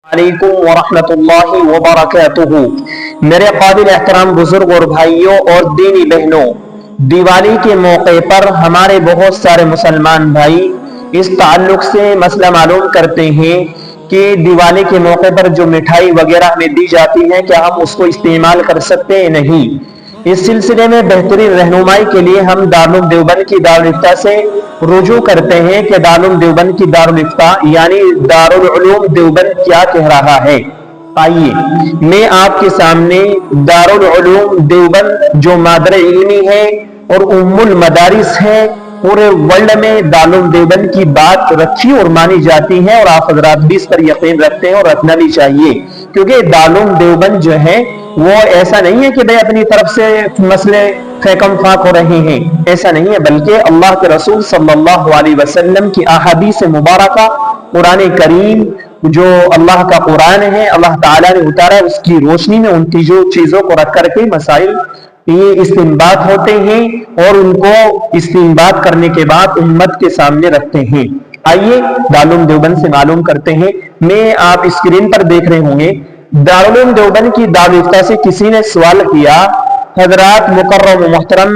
अलैकुम वरहमतुल्लाहि वबरकातुहू। मेरे काबिल एहतराम बुजुर्ग और भाइयों और दीनी बहनों, दिवाली के मौके पर हमारे बहुत सारे मुसलमान भाई इस ताल्लुक से मसला मालूम करते हैं कि दिवाली के मौके पर जो मिठाई वगैरह हमें दी जाती है क्या हम उसको इस्तेमाल कर सकते हैं? नहीं। इस सिलसिले में बेहतरीन रहनुमाई के लिए हम दारुल देवबंद की दारुल इफ्ता से रुजू करते हैं कि दारुल देवबंद की दारुल इफ्ता यानी दारुल उलूम देवबंद क्या कह रहा है। आइए मैं आपके सामने दारुल उलूम देवबंद जो मादर इल्मी है और उम्मुल मदारिस है, पूरे वर्ल्ड में दारुल देवबंद की बात रखी और मानी जाती है और आप हजरात भी इस पर यकीन रखते हैं और रखना भी चाहिए, क्योंकि दारुल देवबंद जो है वो ऐसा नहीं है कि भाई अपनी तरफ से मसले फेकम फाक हो रहे हैं, ऐसा नहीं है, बल्कि अल्लाह के रसूल सल्लल्लाहु अलैहि वसल्लम की अहादीस मुबारका, कुरान करीम जो अल्लाह का कुरान है, अल्लाह ताला ने उतारा है, उसकी रोशनी में उन चीजों को रख करके मसाइल ये इस्तिंबात होते हैं और उनको इस्तिंबात करने के बाद उम्मत के सामने रखते हैं। आइए दारुल देवबंद से मालूम करते हैं। मैं आप स्क्रीन पर देख रहे होंगे दारुल देवबंद की दारुल इफ्ता से किसी ने सवाल किया, हजरात मुकर्रम मोहतरम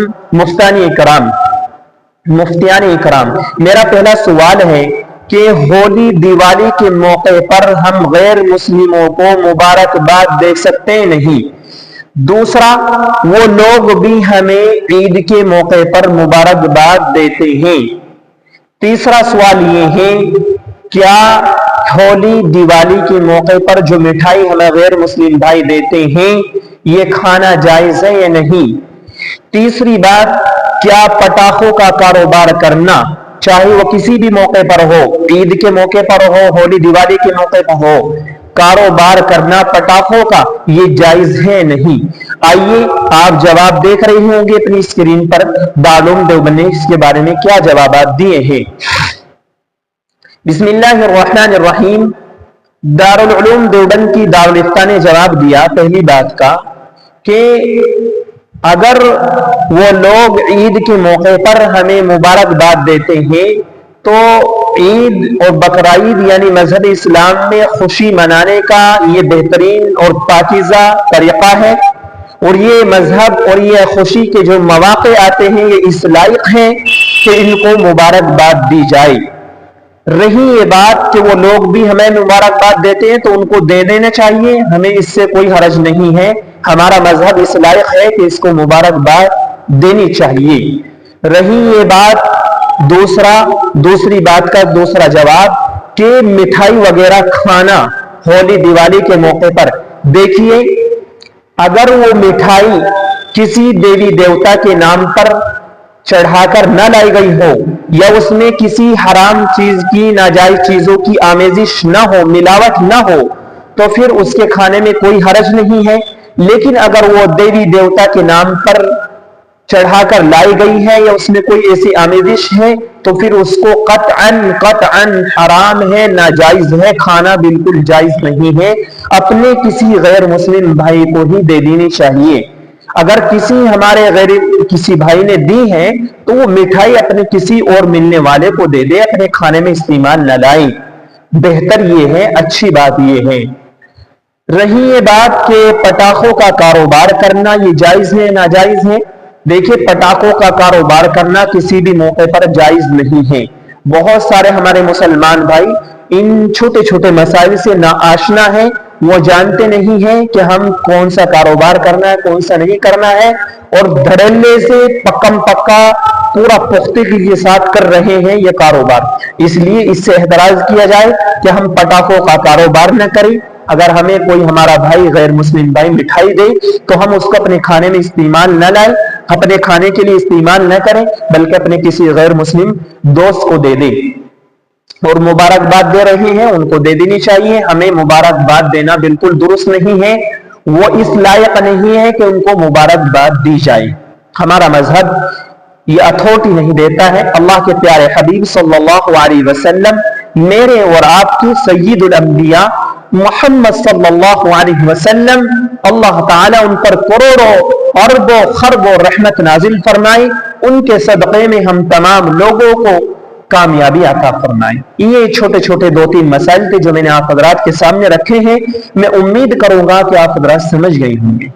मुफ्तियान इकराम, मेरा पहला सवाल है कि होली दिवाली के मौके पर हम गैर मुस्लिमों को मुबारकबाद दे सकते हैं? नहीं। दूसरा, वो लोग भी हमें ईद के मौके पर मुबारकबाद देते हैं। तीसरा सवाल ये है, क्या होली दिवाली के मौके पर जो मिठाई हमें गैर मुस्लिम भाई देते हैं ये खाना जायज है या नहीं? तीसरी बात, क्या पटाखों का कारोबार करना, चाहे वो किसी भी मौके पर हो, ईद के मौके पर हो, होली दिवाली के मौके पर हो, कारोबार करना पटाखों का ये जायज है नहीं? आइए आप जवाब देख रहे होंगे अपनी स्क्रीन पर दारुल देवबंद ने इसके बारे में क्या जवाब दिए हैं। बिस्मिल्लाहिर्रहमानिर्रहीम। दारुल उलूम देवबंद की दारुल इफ्ता ने जवाब दिया पहली बात का कि अगर वो लोग ईद के मौके पर हमें मुबारकबाद देते हैं तो ईद और बकरीद यानी मजहब इस्लाम में खुशी मनाने का ये बेहतरीन और पाकीज़ा तरीका है और ये मजहब और ये खुशी के जो मौके आते हैं ये इस लायक हैं कि इनको मुबारकबाद दी जाए। रही ये बात कि वो लोग भी हमें मुबारकबाद देते हैं तो उनको दे देना चाहिए, हमें इससे कोई हरज नहीं है, हमारा मजहब इस लायक है कि इसको मुबारकबाद देनी चाहिए। रही ये बात दूसरी बात का दूसरा जवाब कि मिठाई वगैरह खाना होली दिवाली के मौके पर, देखिए अगर वो मिठाई किसी देवी देवता के नाम पर चढ़ाकर न लाई गई हो या उसमें किसी हराम चीज की नाजायज चीजों की आमेजिश न हो, मिलावट न हो, तो फिर उसके खाने में कोई हरज नहीं है। लेकिन अगर वो देवी देवता के नाम पर चढ़ाकर लाई गई है या उसमें कोई ऐसी आमेजिश है तो फिर उसको कतअन हराम है, नाजायज है, खाना बिल्कुल जायज नहीं है, अपने किसी गैर मुस्लिम भाई को ही दे देनी चाहिए। अगर किसी भाई ने दी है तो वो मिठाई अपने किसी और मिलने वाले को दे दे, अपने खाने में इस्तेमाल न लाए, बेहतर ये है, अच्छी बात ये है। रही ये बात कि पटाखों का कारोबार करना ये जायज है नाजायज है, देखिए पटाखों का कारोबार करना किसी भी मौके पर जायज नहीं है। बहुत सारे हमारे मुसलमान भाई इन छोटे छोटे मसाइल से नाआशना है, वो जानते नहीं है कि हम कौन सा कारोबार करना है कौन सा नहीं करना है और धड़ल्ले से पक्कम पक्का पूरा पुख्तगी के साथ कर रहे हैं ये कारोबार। इसलिए इससे एहतराज किया जाए कि हम पटाखों का कारोबार न करें। अगर हमें कोई हमारा भाई गैर मुस्लिम भाई मिठाई दे तो हम उसको अपने खाने में इस्तेमाल न लाएं, अपने खाने के लिए इस्तेमाल न करें, बल्कि अपने किसी गैर मुस्लिम दोस्त को दे दें। और मुबारकबाद दे रहे हैं उनको दे देनी चाहिए, हमें मुबारकबाद देना बिल्कुल दुरुस्त नहीं है, वो इस लायक नहीं है कि उनको मुबारकबाद दी जाए। हमारा मजहब ये अथॉरिटी नहीं देता है। अल्लाह के प्यारे हबीब सल्लल्लाहु अलैहि वसल्लम मेरे और आपके सय्यदुल अंबिया मोहम्मद सल्लल्लाहु अलैहि वसल्लम, अल्लाह ताला उन पर करोड़ों अरबों खरबों रहमत नाजिल फरमाई, उनके सदक़े में हम तमाम लोगों को کامیابی عطا فرمائے۔ یہ چھوٹے چھوٹے 2-3 مسائل تھے جو میں نے آپ حضرات کے سامنے رکھے ہیں، میں امید کروں گا کہ آپ حضرات سمجھ گئے ہوں گے۔